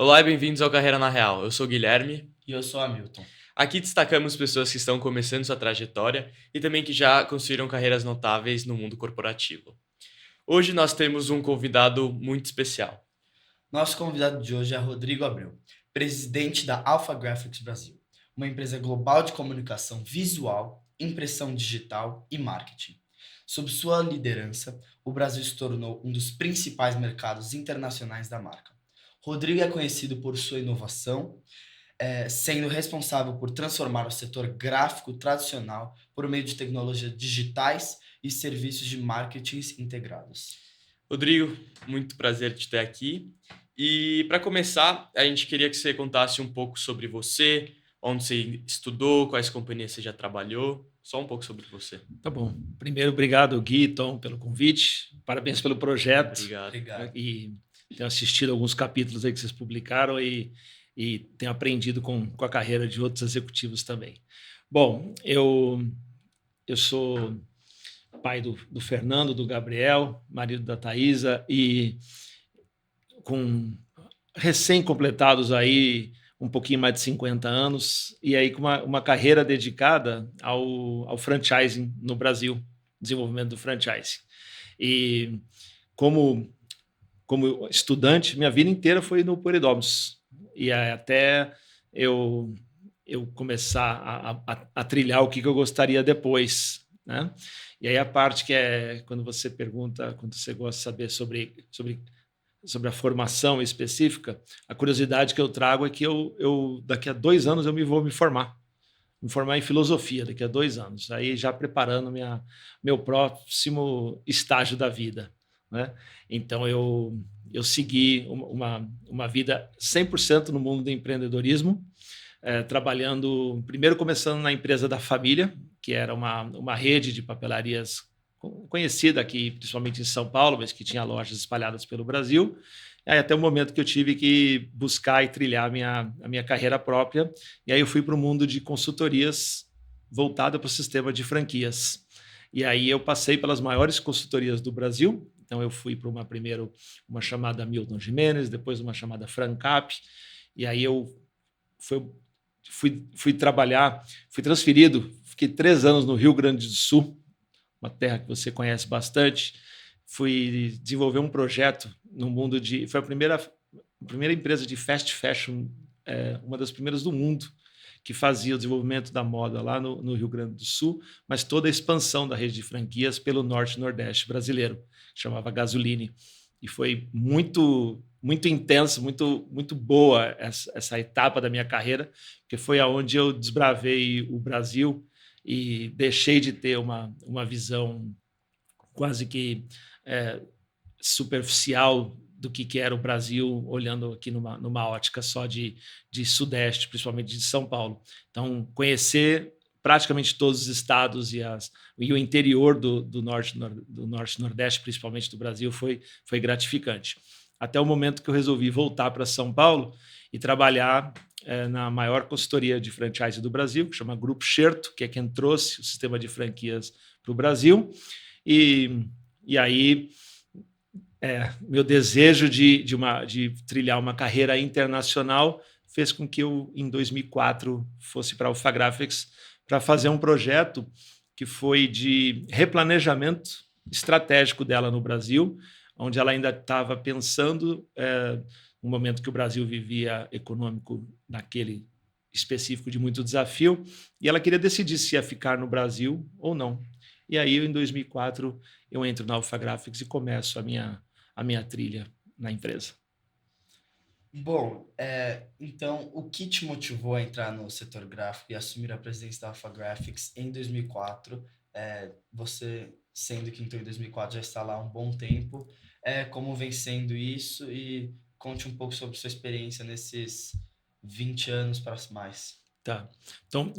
Olá e bem-vindos ao Carreira na Real. Eu sou o Guilherme. E eu sou Hamilton. Aqui destacamos pessoas que estão começando sua trajetória e também que já construíram carreiras notáveis no mundo corporativo. Hoje nós temos um convidado muito especial. Nosso convidado de hoje é Rodrigo Abreu, presidente da Alpha Graphics Brasil, uma empresa global de comunicação visual, impressão digital e marketing. Sob sua liderança, o Brasil se tornou um dos principais mercados internacionais da marca. Rodrigo é conhecido por sua inovação, sendo responsável por transformar o setor gráfico tradicional por meio de tecnologias digitais e serviços de marketing integrados. Rodrigo, muito prazer te ter aqui. E para começar, a gente queria que você contasse um pouco sobre você, onde você estudou, quais companhias você já trabalhou, só um pouco sobre você. Tá bom. Primeiro, obrigado, Gui e Tom, pelo convite. Parabéns pelo projeto. Obrigado. Obrigado. E tenho assistido alguns capítulos aí que vocês publicaram e tenho aprendido com a carreira de outros executivos também. Bom, eu sou pai do Fernando, do Gabriel, marido da Thaisa, e com recém-completados aí um pouquinho mais de 50 anos, e aí com uma carreira dedicada ao franchising no Brasil, desenvolvimento do franchising. E como, como estudante, minha vida inteira foi no Polidomus. E até eu começar a trilhar o que eu gostaria depois, né? E aí a parte que é quando você pergunta, quando você gosta de saber sobre a formação específica, a curiosidade que eu trago é que eu daqui a 2 anos eu vou me formar em filosofia daqui a 2 anos, aí já preparando meu próximo estágio da vida, né? Então eu segui uma vida 100% no mundo do empreendedorismo, trabalhando, primeiro começando na empresa da família, que era uma rede de papelarias conhecida aqui, principalmente em São Paulo, mas que tinha lojas espalhadas pelo Brasil. E aí, até o momento que eu tive que buscar e trilhar a minha carreira própria. E aí eu fui para o mundo de consultorias voltada para o sistema de franquias. E aí eu passei pelas maiores consultorias do Brasil. Então eu fui para primeiro uma chamada Milton Jimenez, depois uma chamada Francap. E aí eu fui trabalhar, fui transferido, fiquei 3 anos no Rio Grande do Sul, uma terra que você conhece bastante. Fui desenvolver um projeto no mundo de... Foi a primeira empresa de fast fashion, uma das primeiras do mundo, que fazia o desenvolvimento da moda lá no Rio Grande do Sul, mas toda a expansão da rede de franquias pelo Norte e Nordeste brasileiro, chamava Gasoline. E foi muito intenso, muito boa essa etapa da minha carreira, porque foi aonde eu desbravei o Brasil e deixei de ter uma visão quase que superficial do que era o Brasil, olhando aqui numa ótica só de Sudeste, principalmente de São Paulo. Então, conhecer praticamente todos os estados e o interior do Norte e Nordeste, principalmente do Brasil, foi gratificante. Até o momento que eu resolvi voltar para São Paulo e trabalhar na maior consultoria de franchise do Brasil, que chama Grupo Xerto, que é quem trouxe o sistema de franquias para o Brasil. E aí, meu desejo de trilhar uma carreira internacional fez com que eu, em 2004, fosse para a Alpha Graphics para fazer um projeto que foi de replanejamento estratégico dela no Brasil, onde ela ainda estava pensando no momento que o Brasil vivia econômico naquele específico de muito desafio, e ela queria decidir se ia ficar no Brasil ou não. E aí, em 2004, eu entro na Alpha Graphics e começo a minha trilha na empresa. Bom, então, o que te motivou a entrar no setor gráfico e assumir a presidência da Alpha Graphics em 2004? Você, sendo que então em 2004 já está lá há um bom tempo, como vem sendo isso? E conte um pouco sobre sua experiência nesses 20 anos para mais. Tá. Então,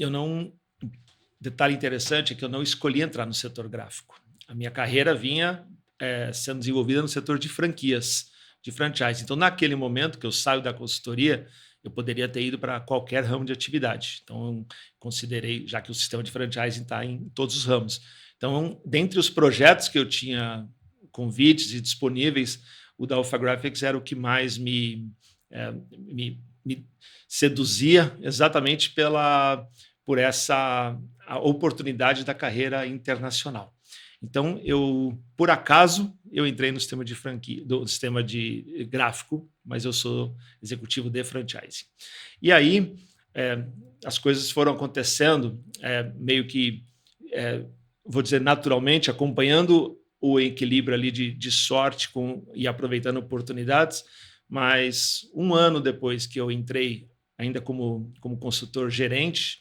detalhe interessante é que eu não escolhi entrar no setor gráfico. A minha carreira vinha sendo desenvolvida no setor de franquias, de franchise. Então, naquele momento que eu saio da consultoria, eu poderia ter ido para qualquer ramo de atividade. Então, eu considerei, já que o sistema de franchising está em todos os ramos. Então, dentre os projetos que eu tinha convites e disponíveis, o da Alpha Graphics era o que mais me me seduzia exatamente por essa a oportunidade da carreira internacional. Então, por acaso, eu entrei no sistema de franquia, do sistema de gráfico, mas eu sou executivo de franchise. E aí, as coisas foram acontecendo meio que, vou dizer, naturalmente, acompanhando o equilíbrio ali de sorte e aproveitando oportunidades. Mas um ano depois que eu entrei, ainda como consultor gerente,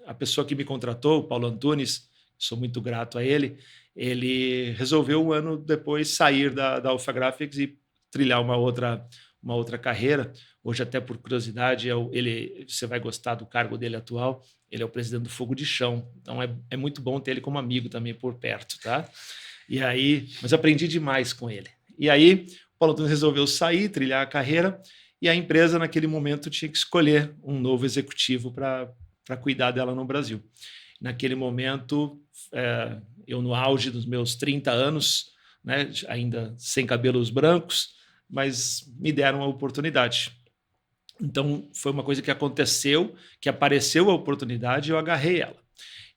a pessoa que me contratou, o Paulo Antunes, sou muito grato a ele resolveu um ano depois sair da Alpha Graphics e trilhar uma outra carreira. Hoje, até por curiosidade, você vai gostar do cargo dele atual, ele é o presidente do Fogo de Chão, então é muito bom ter ele como amigo também por perto, tá? Mas eu aprendi demais com ele. E aí, o Paulo Antunes resolveu sair, trilhar a carreira, e a empresa, naquele momento, tinha que escolher um novo executivo para cuidar dela no Brasil. Naquele momento, eu no auge dos meus 30 anos, né, ainda sem cabelos brancos, mas me deram a oportunidade. Então, foi uma coisa que aconteceu, que apareceu a oportunidade e eu agarrei ela.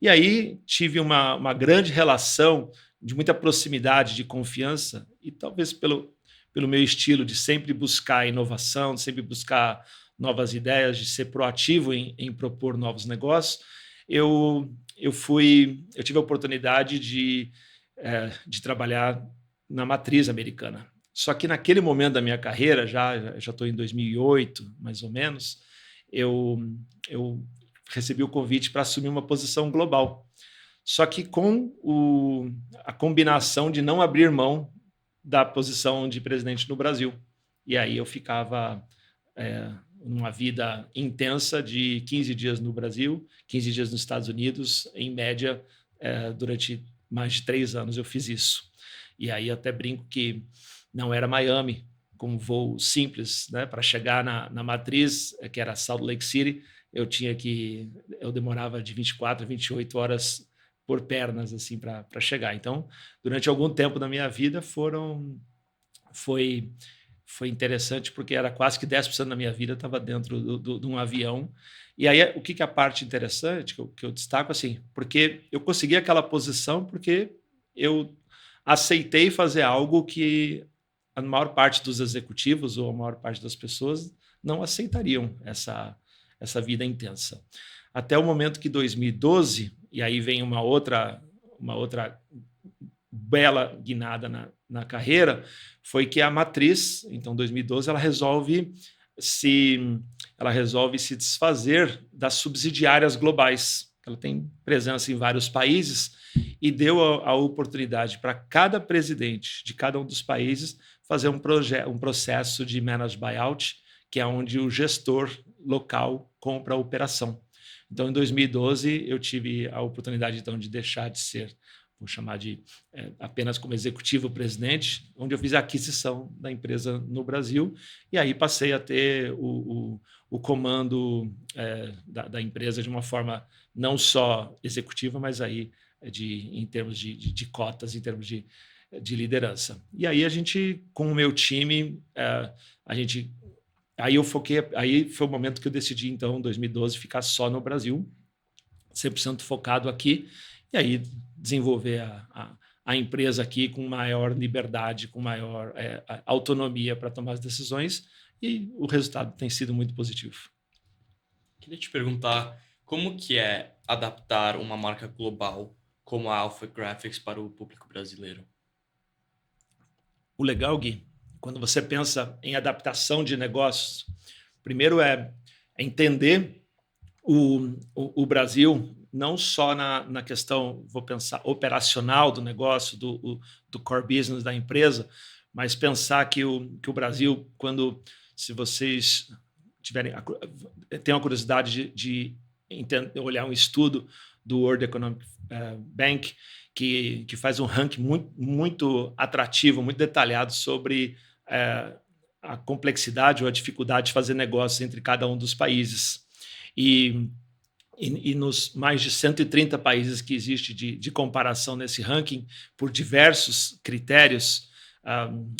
E aí tive uma grande relação de muita proximidade, de confiança, e talvez pelo meu estilo de sempre buscar inovação, de sempre buscar novas ideias, de ser proativo em propor novos negócios, eu tive a oportunidade de trabalhar na matriz americana. Só que naquele momento da minha carreira, já estou em 2008, mais ou menos, eu recebi o convite para assumir uma posição global. Só que com a combinação de não abrir mão da posição de presidente no Brasil. E aí eu ficava numa vida intensa de 15 dias no Brasil, 15 dias nos Estados Unidos, em média, durante mais de 3 anos eu fiz isso. E aí até brinco que não era Miami, com um voo simples, né, para chegar na matriz, que era Salt Lake City, eu demorava de 24 a 28 horas por pernas assim para chegar. Então, durante algum tempo da minha vida foi interessante, porque era quase que 10% da minha vida estava dentro de um avião. E aí, o que é a parte interessante que eu destaco, assim, porque eu consegui aquela posição porque eu aceitei fazer algo que a maior parte dos executivos ou a maior parte das pessoas não aceitariam, essa vida intensa. Até o momento que 2012, e aí vem uma outra bela guinada na carreira, foi que a matriz, então 2012, ela resolve se desfazer das subsidiárias globais. Ela tem presença em vários países e deu a oportunidade para cada presidente de cada um dos países fazer um processo de managed buyout, que é onde o gestor local compra a operação. Então, em 2012, eu tive a oportunidade então, de deixar de ser, vou chamar de apenas como executivo presidente, onde eu fiz a aquisição da empresa no Brasil, e aí passei a ter o comando da empresa de uma forma não só executiva, mas aí em termos de cotas, em termos de liderança. E aí a gente, com o meu time, aí eu foquei, aí foi o momento que eu decidi, então, em 2012, ficar só no Brasil, 100% focado aqui, e aí desenvolver a empresa aqui com maior liberdade, com maior autonomia para tomar as decisões, e o resultado tem sido muito positivo. Queria te perguntar como que é adaptar uma marca global como a Alpha Graphics para o público brasileiro? O legal, Gui, quando você pensa em adaptação de negócios, primeiro é entender o Brasil, não só na questão, vou pensar, operacional do negócio, do core business da empresa, mas pensar que o Brasil, se vocês têm a curiosidade de olhar um estudo do World Economic Bank, que faz um ranking muito, muito atrativo, muito detalhado sobre a complexidade ou a dificuldade de fazer negócios entre cada um dos países. E nos mais de 130 países que existe de comparação nesse ranking, por diversos critérios,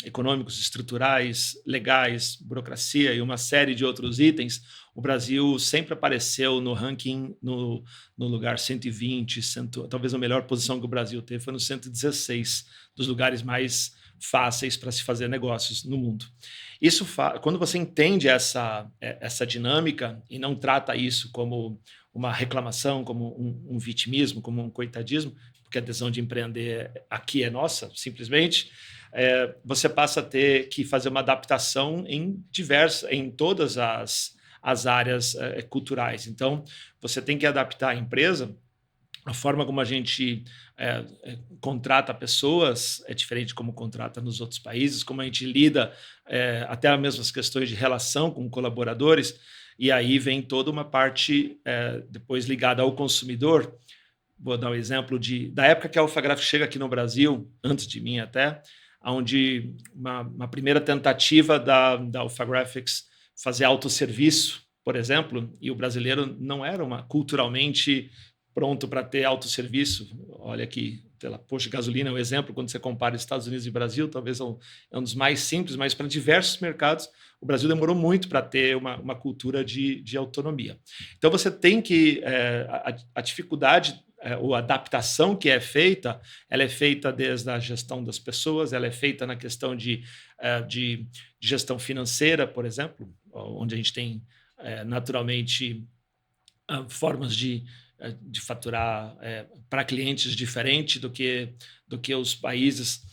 econômicos, estruturais, legais, burocracia e uma série de outros itens, o Brasil sempre apareceu no ranking no lugar 120, talvez a melhor posição que o Brasil teve foi no 116 dos lugares mais fáceis para se fazer negócios no mundo. Isso quando você entende essa dinâmica e não trata isso como uma reclamação, como um vitimismo, como um coitadismo, porque a decisão de empreender aqui é nossa, simplesmente, você passa a ter que fazer uma adaptação em todas as áreas culturais. Então, você tem que adaptar a empresa. A forma como a gente contrata pessoas é diferente como contrata nos outros países, como a gente lida até as mesmas questões de relação com colaboradores, e aí vem toda uma parte depois ligada ao consumidor. Vou dar um exemplo da época que a Alphagraph chega aqui no Brasil, antes de mim até, onde uma primeira tentativa da Alphagraphics fazer autosserviço, por exemplo, e o brasileiro não era culturalmente pronto para ter autosserviço. Olha aqui, posto de gasolina é um exemplo, quando você compara Estados Unidos e Brasil, talvez é um dos mais simples, mas para diversos mercados, o Brasil demorou muito para ter uma cultura de autonomia. Então, você tem que... a dificuldade ou a adaptação que é feita, ela é feita desde a gestão das pessoas, ela é feita na questão de gestão financeira, por exemplo, onde a gente tem naturalmente formas de faturar para clientes diferente do que os países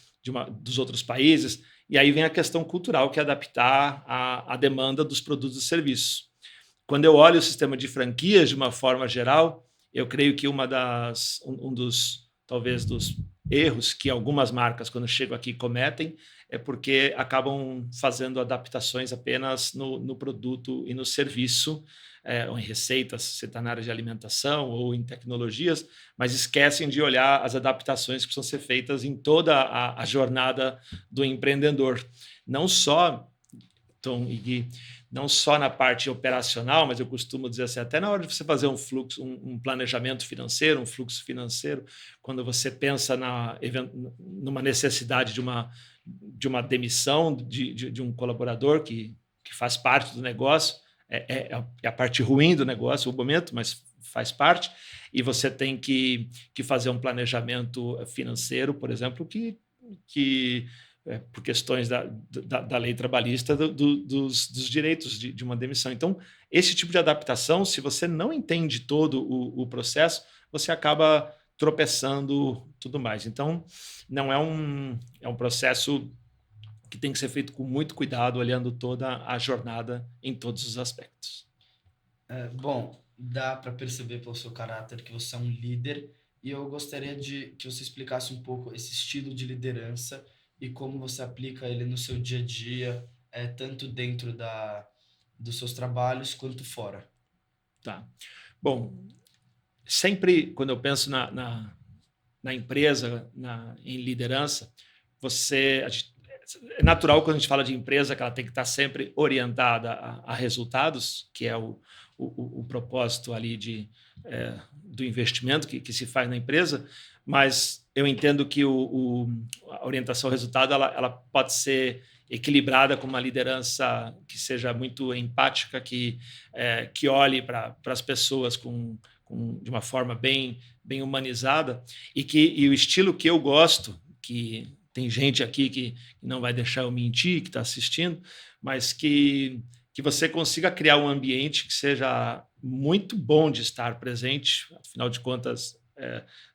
dos outros países. E aí vem a questão cultural, que é adaptar a demanda dos produtos e serviços. Quando eu olho o sistema de franquias de uma forma geral, eu creio que talvez dos erros que algumas marcas, quando chegam aqui, cometem é porque acabam fazendo adaptações apenas no produto e no serviço, ou em receitas, se está na área de alimentação ou em tecnologias, mas esquecem de olhar as adaptações que precisam ser feitas em toda a jornada do empreendedor. Não só, Tom e Gui, não só na parte operacional, mas eu costumo dizer assim, até na hora de você fazer um fluxo, um planejamento financeiro, um fluxo financeiro, quando você pensa numa necessidade de uma demissão de um colaborador que faz parte do negócio, é a parte ruim do negócio, o momento, mas faz parte, e você tem que fazer um planejamento financeiro, por exemplo, que por questões da lei trabalhista dos direitos de uma demissão. Então, esse tipo de adaptação, se você não entende todo o processo, você acaba tropeçando tudo mais. Então, não é um processo que tem que ser feito com muito cuidado, olhando toda a jornada em todos os aspectos. Bom, dá para perceber pelo seu caráter que você é um líder, e eu gostaria que você explicasse um pouco esse estilo de liderança e como você aplica ele no seu dia a dia, tanto dentro dos seus trabalhos quanto fora. Tá. Bom, sempre quando eu penso na empresa, em liderança, é natural quando a gente fala de empresa que ela tem que estar sempre orientada a resultados, que é o propósito ali do investimento que se faz na empresa, mas eu entendo que a orientação ao resultado ela pode ser equilibrada com uma liderança que seja muito empática, que olhe para as pessoas de uma forma bem humanizada, e o estilo que eu gosto, que tem gente aqui que não vai deixar eu mentir, que está assistindo, mas que você consiga criar um ambiente que seja muito bom de estar presente, afinal de contas,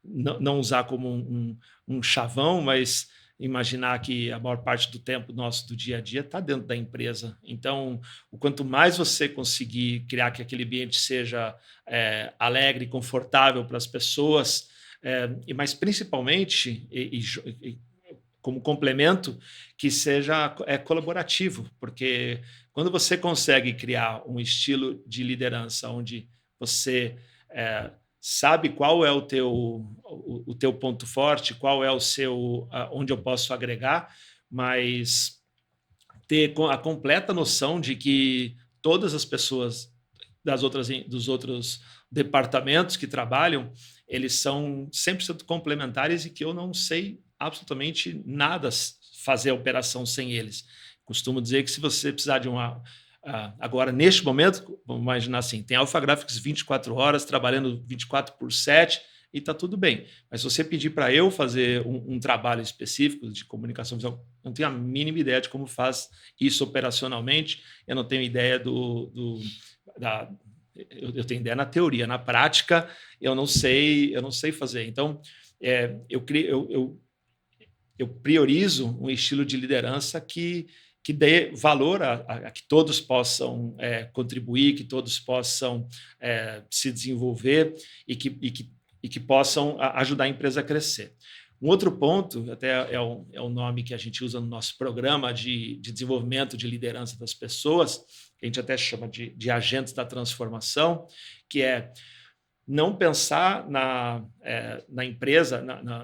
não usar como um chavão, mas imaginar que a maior parte do tempo nosso do dia a dia está dentro da empresa. Então, o quanto mais você conseguir criar que aquele ambiente seja alegre, confortável para as pessoas, mas principalmente, como complemento, que seja colaborativo, porque quando você consegue criar um estilo de liderança onde você sabe qual é o teu ponto forte, qual é onde eu posso agregar, mas ter a completa noção de que todas as pessoas dos outros departamentos que trabalham, eles são 100% complementares e que eu não sei absolutamente nada fazer a operação sem eles. Costumo dizer que se você precisar de uma... agora, neste momento, vamos imaginar assim, tem Alpha Graphics 24 horas, trabalhando 24/7, e está tudo bem. Mas se você pedir para eu fazer um trabalho específico de comunicação visual, eu não tenho a mínima ideia de como faz isso operacionalmente, eu não tenho ideia eu tenho ideia na teoria, na prática eu não sei fazer. Então, eu priorizo um estilo de liderança que dê valor a que todos possam contribuir, que todos possam se desenvolver e que possam ajudar a empresa a crescer. Um outro ponto, até é o nome que a gente usa no nosso programa de desenvolvimento de liderança das pessoas, que a gente até chama de agentes da transformação, que é não pensar na empresa,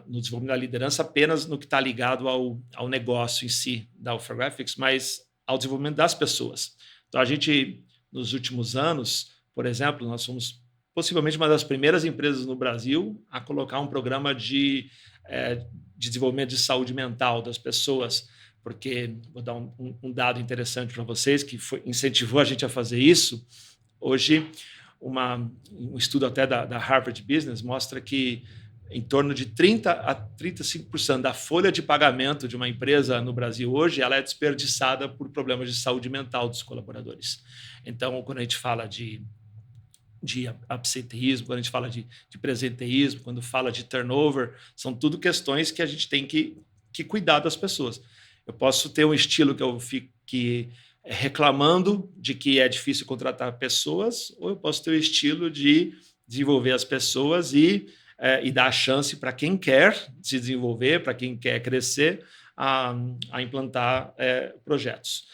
no desenvolvimento da liderança, apenas no que está ligado ao negócio em si da Alpha Graphics, mas ao desenvolvimento das pessoas. Então, a gente, nos últimos anos, por exemplo, nós somos possivelmente uma das primeiras empresas no Brasil a colocar um programa de desenvolvimento de saúde mental das pessoas, porque, vou dar um dado interessante para vocês, que incentivou a gente a fazer isso. Hoje, um estudo até da Harvard Business mostra que em torno de 30% a 35% da folha de pagamento de uma empresa no Brasil hoje ela é desperdiçada por problemas de saúde mental dos colaboradores. Então, quando a gente fala de absenteísmo, quando a gente fala de presenteísmo, quando fala de turnover, são tudo questões que a gente tem que cuidar das pessoas. Eu posso ter um estilo que eu fique reclamando de que é difícil contratar pessoas, ou eu posso ter o estilo de desenvolver as pessoas e dar a chance para quem quer se desenvolver, para quem quer crescer, a implantar projetos.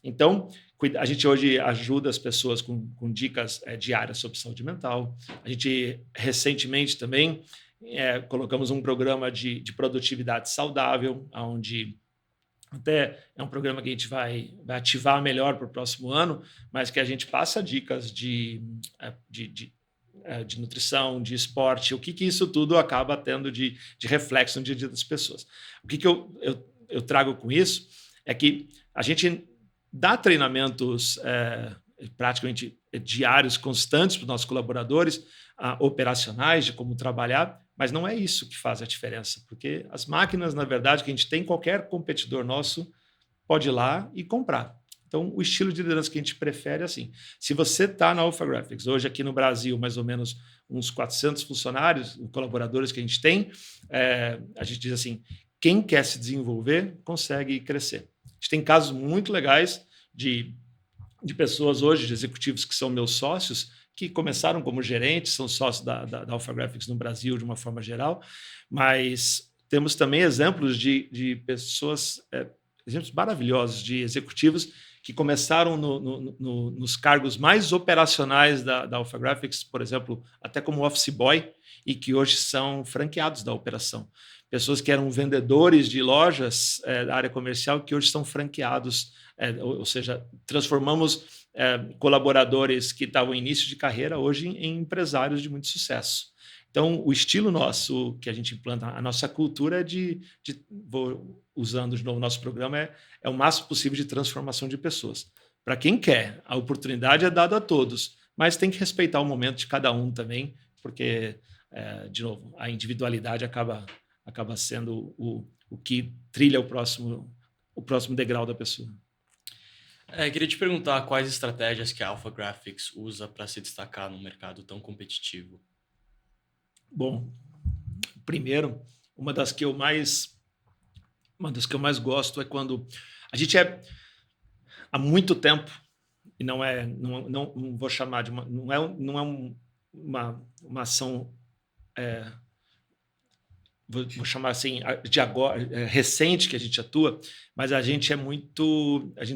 Então, a gente hoje ajuda as pessoas com dicas diárias sobre saúde mental. A gente, recentemente também, colocamos um programa de produtividade saudável, onde até é um programa que a gente vai ativar melhor para o próximo ano, mas que a gente passa dicas de nutrição, de esporte, o que isso tudo acaba tendo de reflexo no dia a dia das pessoas. O que eu trago com isso é que a gente dá treinamentos praticamente diários, constantes para os nossos colaboradores, operacionais, de como trabalhar, mas não é isso que faz a diferença, porque as máquinas, na verdade, que a gente tem, qualquer competidor nosso pode ir lá e comprar. Então, o estilo de liderança que a gente prefere é assim. Se você está na Alpha Graphics, hoje aqui no Brasil, mais ou menos uns 400 funcionários, colaboradores que a gente tem, a gente diz assim, quem quer se desenvolver, consegue crescer. A gente tem casos muito legais de pessoas hoje, de executivos que são meus sócios, que começaram como gerentes, são sócios da Alpha Graphics no Brasil, de uma forma geral, mas temos também exemplos de pessoas, exemplos maravilhosos de executivos que começaram nos cargos mais operacionais da Alpha Graphics, por exemplo, até como office boy, e que hoje são franqueados da operação. Pessoas que eram vendedores de lojas da área comercial, que hoje são franqueados, ou seja, transformamos colaboradores que estavam em início de carreira hoje em empresários de muito sucesso. Então, o estilo nosso que a gente implanta, a nossa cultura vou usando de novo o nosso programa, é o máximo possível de transformação de pessoas. Para quem quer, a oportunidade é dada a todos, mas tem que respeitar o momento de cada um também, porque, de novo, a individualidade acaba sendo o que trilha o próximo degrau da pessoa. Queria te perguntar quais estratégias que a Alpha Graphics usa para se destacar num mercado tão competitivo. Bom, primeiro, uma das que eu mais gosto é quando a gente há muito tempo, e não vou chamar de não é uma ação, vou chamar assim, de agora, recente que a gente atua, mas a gente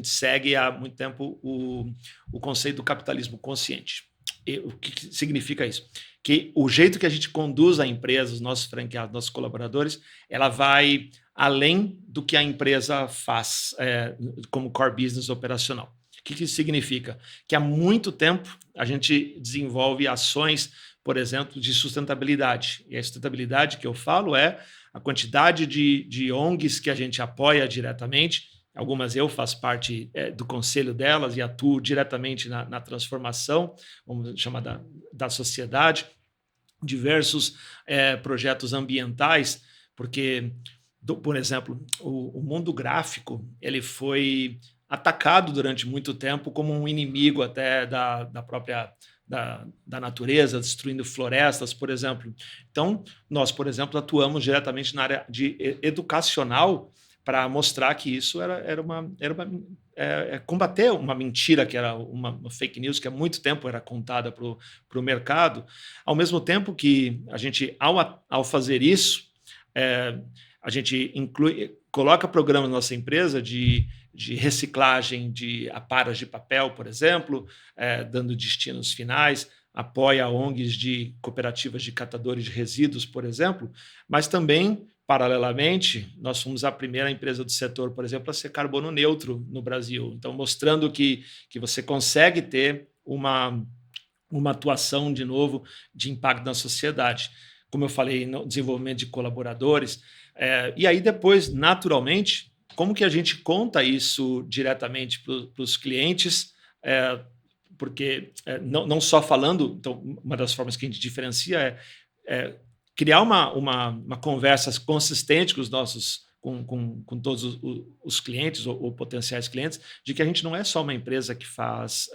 segue há muito tempo o conceito do capitalismo consciente. E o que significa isso? Que o jeito que a gente conduz a empresa, os nossos franqueados, nossos colaboradores, ela vai além do que a empresa faz como core business operacional. O que isso significa? Que há muito tempo a gente desenvolve ações, por exemplo, de sustentabilidade. E a sustentabilidade que eu falo é a quantidade de ONGs que a gente apoia diretamente. Algumas eu faço parte do conselho delas e atuo diretamente na transformação, vamos chamar da sociedade, diversos projetos ambientais, porque, por exemplo, o mundo gráfico ele foi atacado durante muito tempo como um inimigo até da própria da natureza, destruindo florestas, por exemplo. Então, nós, por exemplo, atuamos diretamente na área educacional para mostrar que isso era combater uma mentira que era uma fake news que há muito tempo era contada para o mercado, ao mesmo tempo que a gente, ao fazer isso, a gente coloca programas na nossa empresa de reciclagem de aparas de papel, por exemplo, dando destinos finais, apoia ONGs de cooperativas de catadores de resíduos, por exemplo, mas também, paralelamente, nós fomos a primeira empresa do setor, por exemplo, a ser carbono neutro no Brasil. Então, mostrando que você consegue ter uma atuação, de novo, de impacto na sociedade. Como eu falei, no desenvolvimento de colaboradores. E aí, depois, naturalmente, como que a gente conta isso diretamente para os clientes? Porque não só falando, então, uma das formas que a gente diferencia é criar uma conversa consistente com os nossos, com todos os clientes ou potenciais clientes, de que a gente não é só uma empresa que faz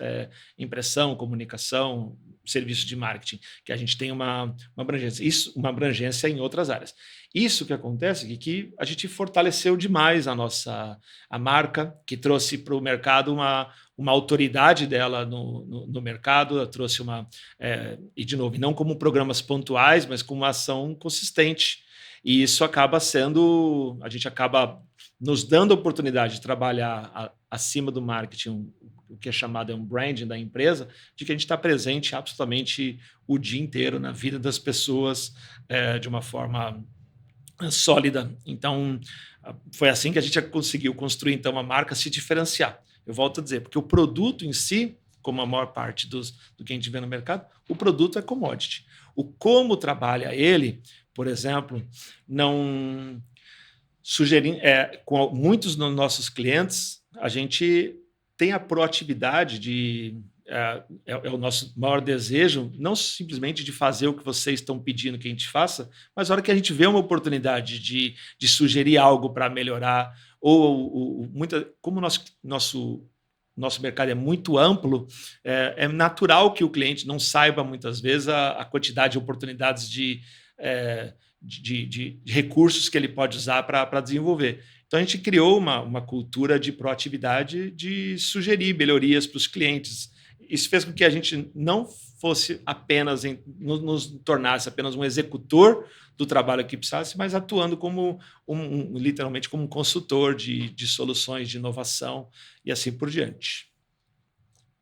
impressão, comunicação, serviço de marketing, que a gente tem uma abrangência em outras áreas. Isso que acontece é que a gente fortaleceu demais a marca, que trouxe para o mercado uma autoridade dela no mercado, trouxe e de novo, não como programas pontuais, mas com uma ação consistente. E isso acaba a gente acaba nos dando a oportunidade de trabalhar acima do marketing, o que é chamado um branding da empresa, de que a gente está presente absolutamente o dia inteiro na vida das pessoas de uma forma sólida. Então, foi assim que a gente conseguiu construir então a marca se diferenciar. Eu volto a dizer, porque o produto em si, como a maior parte do que a gente vê no mercado, o produto é commodity. O como trabalha ele, por exemplo, não sugerindo, com muitos dos nossos clientes, a gente tem a proatividade de o nosso maior desejo, não simplesmente de fazer o que vocês estão pedindo que a gente faça, mas na hora que a gente vê uma oportunidade de sugerir algo para melhorar, como o nosso mercado é muito amplo, é natural que o cliente não saiba muitas vezes a quantidade de oportunidades de recursos que ele pode usar para desenvolver. Então, a gente criou uma cultura de proatividade, de sugerir melhorias para os clientes. Isso fez com que a gente não fosse apenas, nos tornasse apenas um executor do trabalho que precisasse, mas atuando como literalmente como um consultor de soluções de inovação e assim por diante.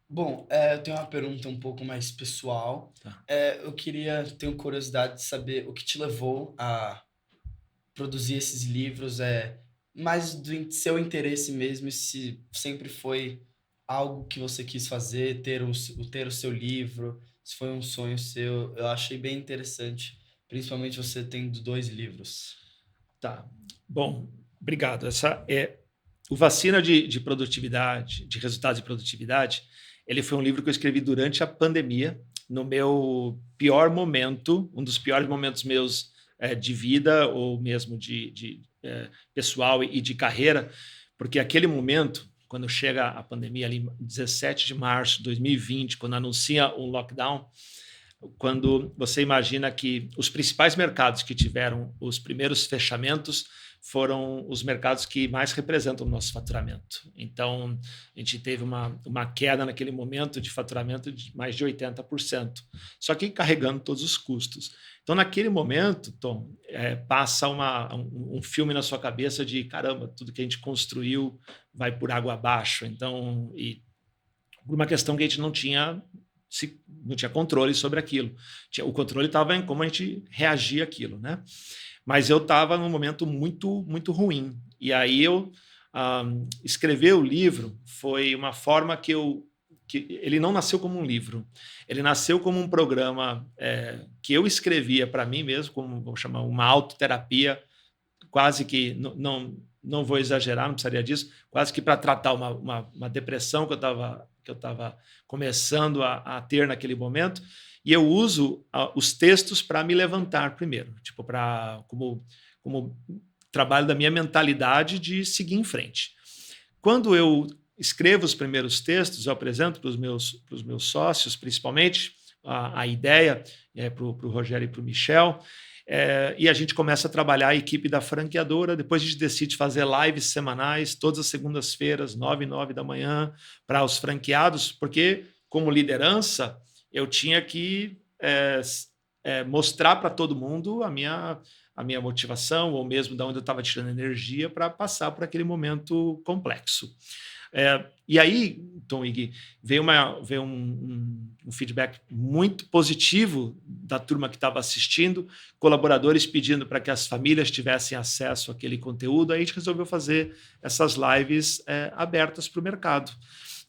Bom, eu tenho uma pergunta um pouco mais pessoal. Tá. Tenho curiosidade de saber o que te levou a produzir esses livros, mais do seu interesse mesmo, e se sempre foi algo que você quis fazer, ter o seu livro, se foi um sonho seu. Eu achei bem interessante, principalmente você tendo 2 livros. Tá. Bom, obrigado. O Vacina de Produtividade, de Resultados de Produtividade, ele foi um livro que eu escrevi durante a pandemia, no meu pior momento, um dos piores momentos meus de vida, ou mesmo de pessoal e de carreira, porque aquele momento, quando chega a pandemia, ali 17 de março de 2020, quando anuncia um lockdown, quando você imagina que os principais mercados que tiveram os primeiros fechamentos foram os mercados que mais representam o nosso faturamento. Então, a gente teve uma queda naquele momento de faturamento de mais de 80%, só que carregando todos os custos. Então, naquele momento, Tom, passa um filme na sua cabeça de, caramba, tudo que a gente construiu vai por água abaixo. Então, e por uma questão que a gente não tinha controle sobre aquilo. O controle estava em como a gente reagia àquilo, né? Mas eu estava num momento muito, muito ruim. E aí escrever o livro foi uma forma que ele não nasceu como um livro. Ele nasceu como um programa que eu escrevia para mim mesmo, como vou chamar uma autoterapia quase que, não vou exagerar, não precisaria disso, quase que para tratar uma depressão que eu estava começando a ter naquele momento. E eu uso os textos para me levantar primeiro, tipo, como trabalho da minha mentalidade de seguir em frente. Quando eu escrevo os primeiros textos, eu apresento para os meus sócios, principalmente, a ideia para o Rogério e para o Michel, e a gente começa a trabalhar a equipe da franqueadora. Depois a gente decide fazer lives semanais, todas as segundas-feiras, 9 e 9 da manhã, para os franqueados, porque, como liderança, eu tinha que mostrar para todo mundo a minha motivação, ou mesmo de onde eu estava tirando energia para passar por aquele momento complexo. E aí, Tom e Gui, veio um feedback muito positivo da turma que estava assistindo, colaboradores pedindo para que as famílias tivessem acesso àquele conteúdo. Aí a gente resolveu fazer essas lives abertas para o mercado.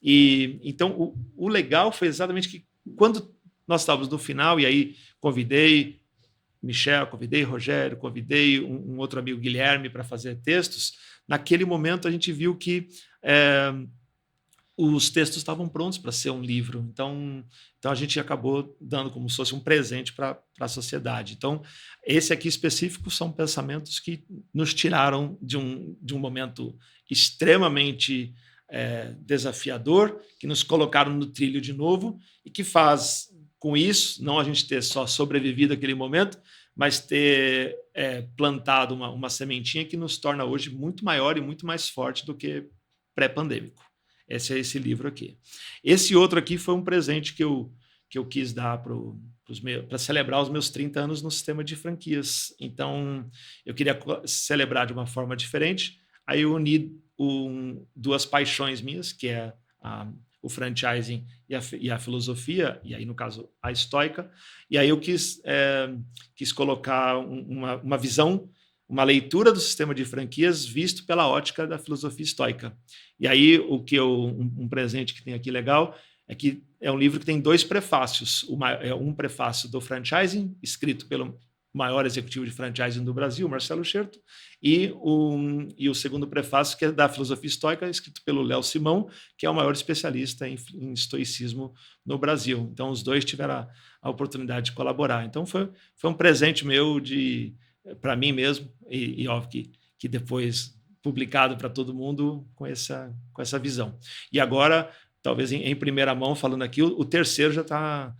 E então o legal foi exatamente que quando nós estávamos no final, e aí convidei Michel, convidei Rogério, convidei um outro amigo, Guilherme, para fazer textos. Naquele momento a gente viu que os textos estavam prontos para ser um livro. Então a gente acabou dando como se fosse um presente para a sociedade. Então, esse aqui específico são pensamentos que nos tiraram de um momento extremamente desafiador, que nos colocaram no trilho de novo e que faz, com isso, não a gente ter só sobrevivido àquele momento, mas ter plantado uma sementinha que nos torna hoje muito maior e muito mais forte do que pré-pandêmico. Esse é esse livro aqui. Esse outro aqui foi um presente que eu quis dar para celebrar os meus 30 anos no sistema de franquias. Então, eu queria celebrar de uma forma diferente. Aí eu uni duas paixões minhas, que é o franchising e a filosofia, e aí, no caso, a estoica. E aí eu quis colocar uma visão, uma leitura do sistema de franquias visto pela ótica da filosofia estoica. E aí um presente que tem aqui legal é que é um livro que tem 2 prefácios. Um prefácio do franchising, escrito pelo maior executivo de franchising do Brasil, Marcelo Scherto, e o segundo prefácio, que é da filosofia estoica, escrito pelo Léo Simão, que é o maior especialista em estoicismo no Brasil. Então, os dois tiveram a oportunidade de colaborar. Então, foi um presente meu para mim mesmo, e óbvio que depois publicado para todo mundo com essa visão. E agora, talvez em primeira mão, falando aqui, o terceiro já tá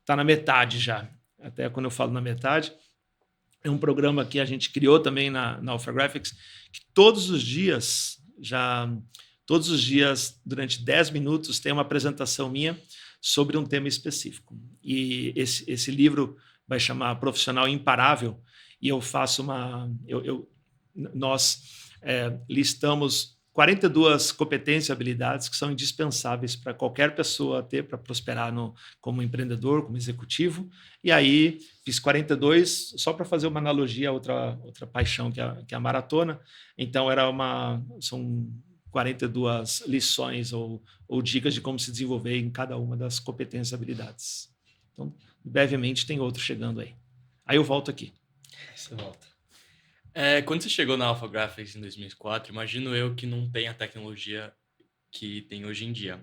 na metade já. Até quando eu falo na metade, é um programa que a gente criou também na Alpha Graphics, que todos os dias, durante 10 minutos, tem uma apresentação minha sobre um tema específico. E esse livro vai chamar Profissional Imparável, e eu faço nós listamos 42 competências e habilidades que são indispensáveis para qualquer pessoa ter para prosperar como empreendedor, como executivo. E aí fiz 42 só para fazer uma analogia a outra paixão que é a maratona. Então são 42 lições ou dicas de como se desenvolver em cada uma das competências e habilidades. Então, brevemente tem outro chegando aí. Aí eu volto aqui. Você volta. Quando você chegou na Alpha Graphics em 2004, imagino eu que não tem a tecnologia que tem hoje em dia.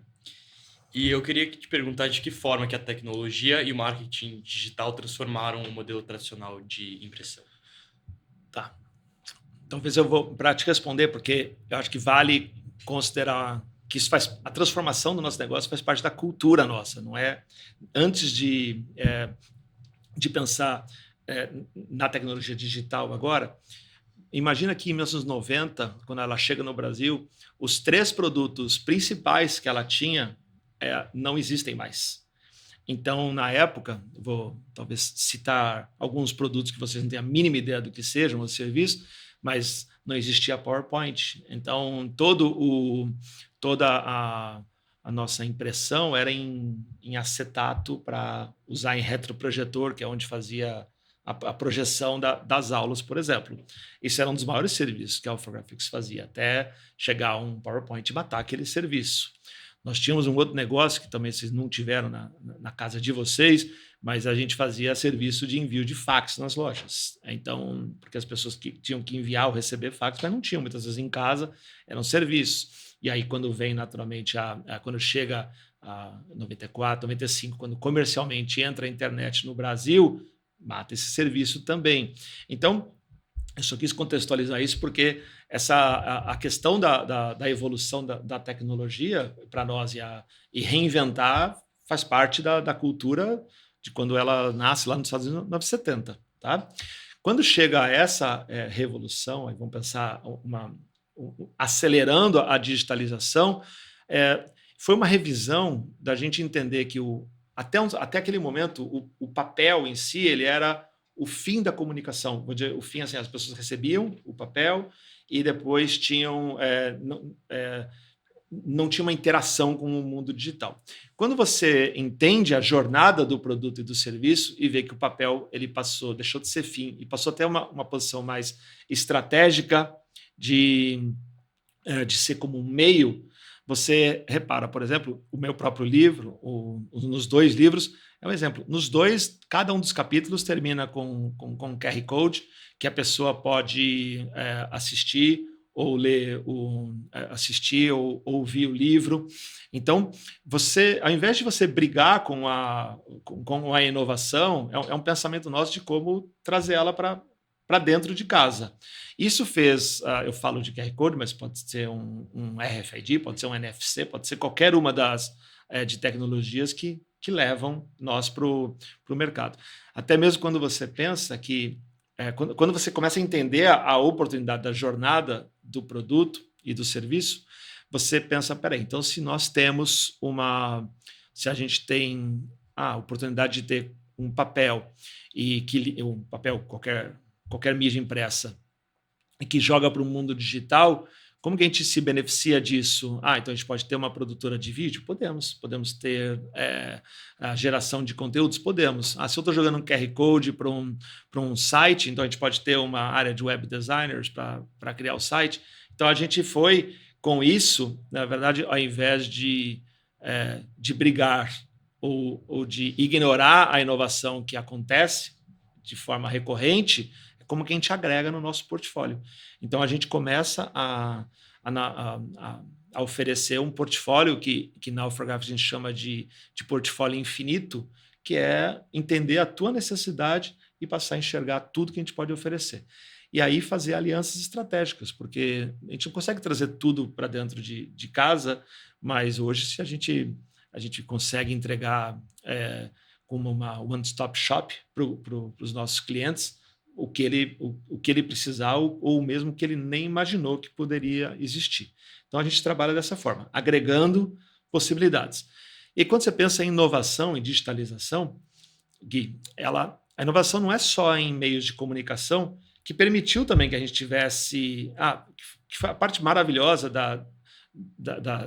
E eu queria te perguntar de que forma que a tecnologia e o marketing digital transformaram o modelo tradicional de impressão. Tá. Talvez eu vou para te responder, porque eu acho que vale considerar que a transformação do nosso negócio faz parte da cultura nossa, não é? Antes de pensar na tecnologia digital agora, imagina que em 1990, quando ela chega no Brasil, os 3 produtos principais que ela tinha não existem mais. Então, na época, vou talvez citar alguns produtos que vocês não têm a mínima ideia do que sejam os serviços, mas não existia PowerPoint. Então, toda a nossa impressão era em acetato para usar em retroprojetor, que é onde fazia a projeção das aulas, por exemplo. Isso era um dos maiores serviços que a Alpha Graphics fazia, até chegar um PowerPoint e matar aquele serviço. Nós tínhamos um outro negócio que também vocês não tiveram na casa de vocês, mas a gente fazia serviço de envio de fax nas lojas. Então, porque as pessoas que tinham que enviar ou receber fax, mas não tinham muitas vezes em casa, era um serviço. E aí, quando vem naturalmente, quando chega a 94, 95, quando comercialmente entra a internet no Brasil, mata esse serviço também. Então, eu só quis contextualizar isso porque a questão da evolução da tecnologia para nós e reinventar faz parte da cultura de quando ela nasce lá nos Estados Unidos, 1970. Tá? Quando chega a essa revolução, aí vamos pensar acelerando a digitalização, foi uma revisão da gente entender que até aquele momento o papel em si ele era o fim da comunicação. Vou dizer, o fim, assim, as pessoas recebiam o papel e depois não tinha uma interação com o mundo digital. Quando você entende a jornada do produto e do serviço e vê que o papel ele deixou de ser fim e passou até uma posição mais estratégica de ser como um meio, você repara, por exemplo, o meu próprio livro, nos 2 livros, é um exemplo. Nos 2, cada um dos capítulos termina com um QR Code que a pessoa pode assistir ou ler, assistir ou ouvir o livro. Então, ao invés de você brigar com a inovação, é um pensamento nosso de como trazer ela para dentro de casa. Isso fez, eu falo de QR Code, mas pode ser um RFID, pode ser um NFC, pode ser qualquer uma de tecnologias que levam nós para o mercado. Até mesmo quando você pensa que, quando você começa a entender a oportunidade da jornada do produto e do serviço, você pensa, peraí, então se a gente tem a oportunidade de ter um papel, qualquer mídia impressa, e que joga para o mundo digital, como que a gente se beneficia disso? Então a gente pode ter uma produtora de vídeo? Podemos ter a geração de conteúdos? Podemos. Se eu estou jogando um QR Code para um site, então a gente pode ter uma área de web designers para criar o site. Então a gente foi com isso, na verdade, ao invés de brigar ou de ignorar a inovação que acontece de forma recorrente, como que a gente agrega no nosso portfólio. Então, a gente começa a oferecer um portfólio que na Alphagráfica a gente chama de portfólio infinito, que é entender a tua necessidade e passar a enxergar tudo que a gente pode oferecer. E aí fazer alianças estratégicas, porque a gente não consegue trazer tudo para dentro de casa, mas hoje se a gente consegue entregar como uma one-stop shop para os nossos clientes, o que ele precisar ou mesmo que ele nem imaginou que poderia existir. Então, a gente trabalha dessa forma, agregando possibilidades. E quando você pensa em inovação e digitalização, Gui, a inovação não é só em meios de comunicação, que permitiu também que a gente tivesse... que foi a parte maravilhosa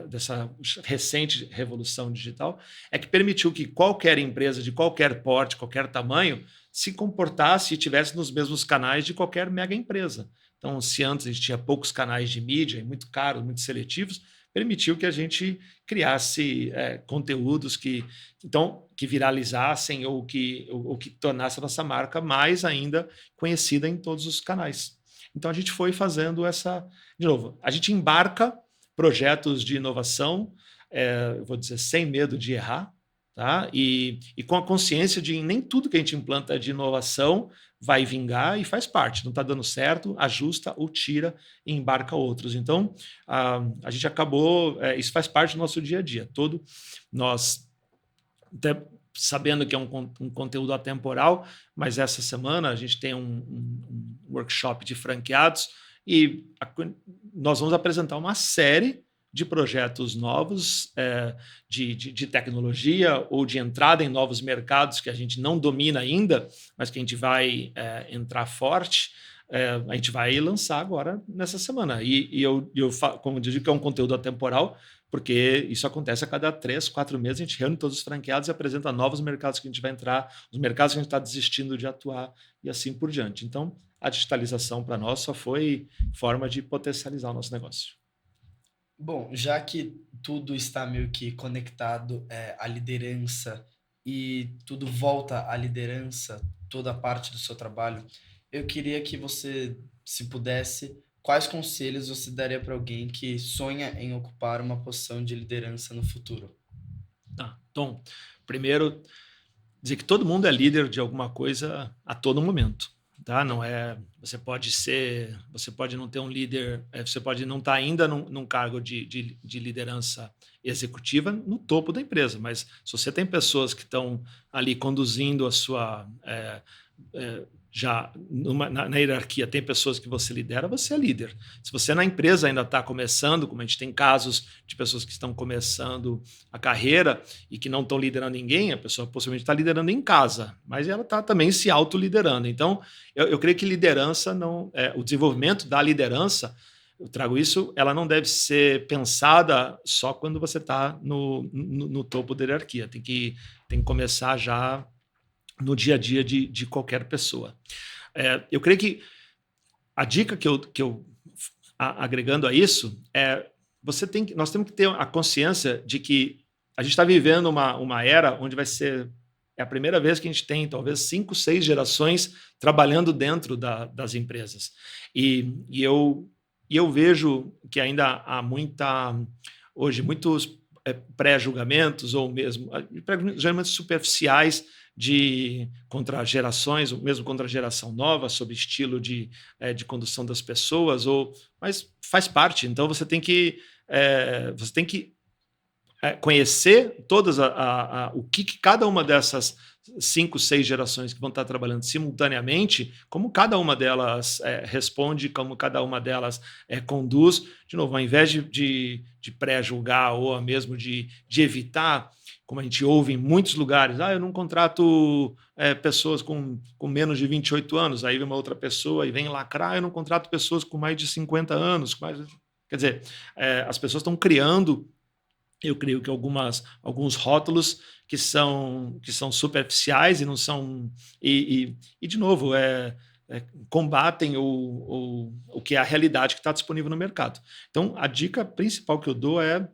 dessa recente revolução digital, é que permitiu que qualquer empresa de qualquer porte, qualquer tamanho, se comportasse e tivesse nos mesmos canais de qualquer mega empresa. Então, se antes a gente tinha poucos canais de mídia, muito caros, muito seletivos, permitiu que a gente criasse conteúdos que viralizassem ou que tornasse a nossa marca mais ainda conhecida em todos os canais. Então, a gente foi fazendo de novo, a gente embarca projetos de inovação, vou dizer, sem medo de errar, tá? E com a consciência de nem tudo que a gente implanta de inovação vai vingar e faz parte. Não está dando certo, ajusta ou tira e embarca outros. Então, a gente acabou... isso faz parte do nosso dia a dia. Nós, até sabendo que é um conteúdo atemporal, mas essa semana a gente tem um workshop de franqueados e nós vamos apresentar uma série de projetos novos de tecnologia ou de entrada em novos mercados que a gente não domina ainda, mas que a gente vai entrar forte. A gente vai lançar agora nessa semana. E eu como eu digo, que é um conteúdo atemporal, porque isso acontece a cada 3, 4 meses, a gente reúne todos os franqueados e apresenta novos mercados que a gente vai entrar, os mercados que a gente está desistindo de atuar e assim por diante. Então, a digitalização para nós só foi forma de potencializar o nosso negócio. Bom, já que tudo está meio que conectado à liderança e tudo volta à liderança, toda a parte do seu trabalho, eu queria que você, se pudesse, quais conselhos você daria para alguém que sonha em ocupar uma posição de liderança no futuro? Tá. Então, primeiro, dizer que todo mundo é líder de alguma coisa a todo momento, tá? Não é, você pode não ter um líder, você pode não estar ainda num cargo de liderança executiva no topo da empresa, mas se você tem pessoas que estão ali conduzindo a sua já na hierarquia, tem pessoas que você lidera, você é líder. Se você na empresa ainda está começando, como a gente tem casos de pessoas que estão começando a carreira e que não estão liderando ninguém, a pessoa possivelmente está liderando em casa, mas ela está também se autoliderando. Então, eu creio que liderança não, o desenvolvimento da liderança, eu trago isso, ela não deve ser pensada só quando você está no topo da hierarquia. Tem que começar já no dia a dia de qualquer pessoa. Eu creio que a dica que eu agregando a isso nós temos que ter a consciência de que a gente está vivendo uma era onde vai ser a primeira vez que a gente tem talvez 5, 6 gerações trabalhando dentro das empresas. E eu vejo que ainda há hoje muitos pré-julgamentos ou mesmo pré-julgamentos superficiais contra gerações, ou mesmo contra a geração nova, sobre estilo de condução das pessoas, mas faz parte. Então você tem que conhecer todas o que cada uma dessas 5, 6 gerações que vão estar trabalhando simultaneamente, como cada uma delas responde, como cada uma delas conduz. De novo, ao invés de pré-julgar ou mesmo de evitar, como a gente ouve em muitos lugares, eu não contrato pessoas com menos de 28 anos, aí vem uma outra pessoa e vem lacrar, eu não contrato pessoas com mais de 50 anos. Quer dizer, as pessoas estão criando, eu creio que alguns rótulos que são superficiais e não são e de novo combatem o que é a realidade que está disponível no mercado. Então a dica principal que eu dou é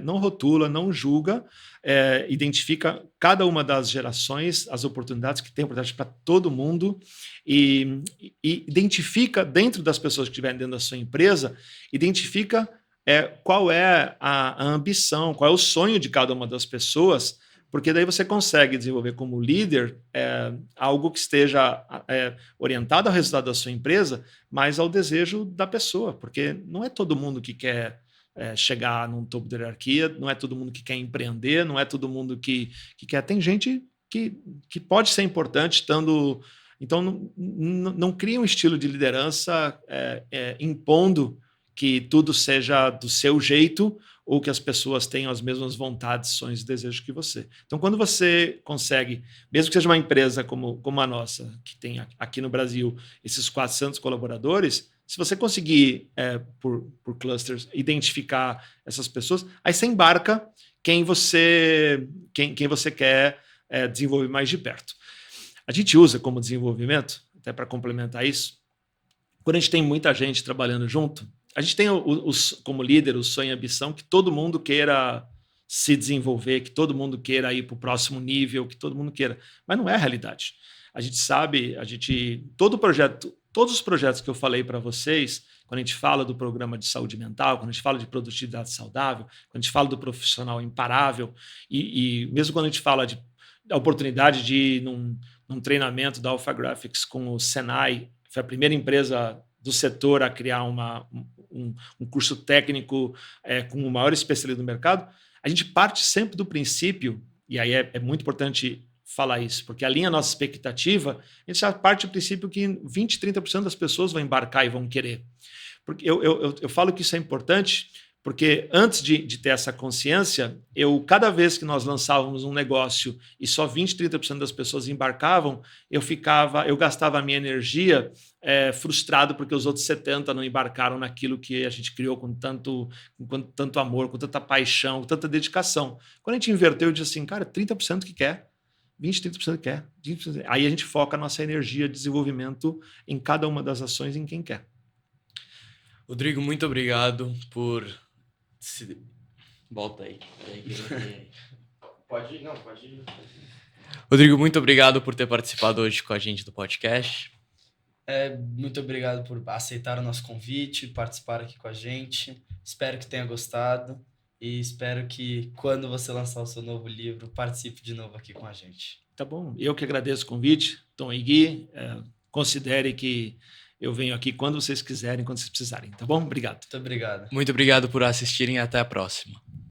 não rotula, não julga, identifica cada uma das gerações, as oportunidades que tem oportunidade para todo mundo e identifica dentro das pessoas que estiverem dentro da sua empresa, identifica qual é a ambição, qual é o sonho de cada uma das pessoas, porque daí você consegue desenvolver como líder algo que esteja orientado ao resultado da sua empresa, mas ao desejo da pessoa, porque não é todo mundo que quer chegar num topo da hierarquia, não é todo mundo que quer empreender, não é todo mundo que quer. Tem gente que pode ser importante estando. Então, não cria um estilo de liderança impondo que tudo seja do seu jeito ou que as pessoas tenham as mesmas vontades, sonhos e desejos que você. Então, quando você consegue, mesmo que seja uma empresa como a nossa, que tem aqui no Brasil esses 400 colaboradores, se você conseguir, por clusters, identificar essas pessoas, aí você embarca quem você quer desenvolver mais de perto. A gente usa como desenvolvimento, até para complementar isso, quando a gente tem muita gente trabalhando junto, a gente tem como líder o sonho e a ambição que todo mundo queira se desenvolver, que todo mundo queira ir para o próximo nível, que todo mundo queira. Mas não é a realidade. A gente sabe, todos os projetos que eu falei para vocês, quando a gente fala do programa de saúde mental, quando a gente fala de produtividade saudável, quando a gente fala do profissional imparável, e mesmo quando a gente fala da oportunidade de ir num treinamento da Alpha Graphics com o Senai, foi a primeira empresa do setor a criar um curso técnico com o maior especialista do mercado, a gente parte sempre do princípio, e aí é muito importante falar isso, porque alinha a nossa expectativa, a gente já parte do princípio que 20%, 30% das pessoas vão embarcar e vão querer. Porque eu falo que isso é importante, porque antes de ter essa consciência, cada vez que nós lançávamos um negócio e só 20%, 30% das pessoas embarcavam, eu gastava a minha energia frustrado porque os outros 70% não embarcaram naquilo que a gente criou com tanto amor, com tanta paixão, com tanta dedicação. Quando a gente inverteu, eu disse assim, cara, 30% que quer, 20%, 30% que quer. 20%. Aí a gente foca a nossa energia de desenvolvimento em cada uma das ações em quem quer. Rodrigo, muito obrigado por... Volta aí. Pode ir. Rodrigo, muito obrigado por ter participado hoje com a gente do podcast. Muito obrigado por aceitar o nosso convite, participar aqui com a gente. Espero que tenha gostado e espero que quando você lançar o seu novo livro, participe de novo aqui com a gente. Tá bom, eu que agradeço o convite, Tom e Gui. Considere que eu venho aqui quando vocês quiserem, quando vocês precisarem, tá bom? Obrigado. Muito obrigado. Muito obrigado por assistirem e até a próxima.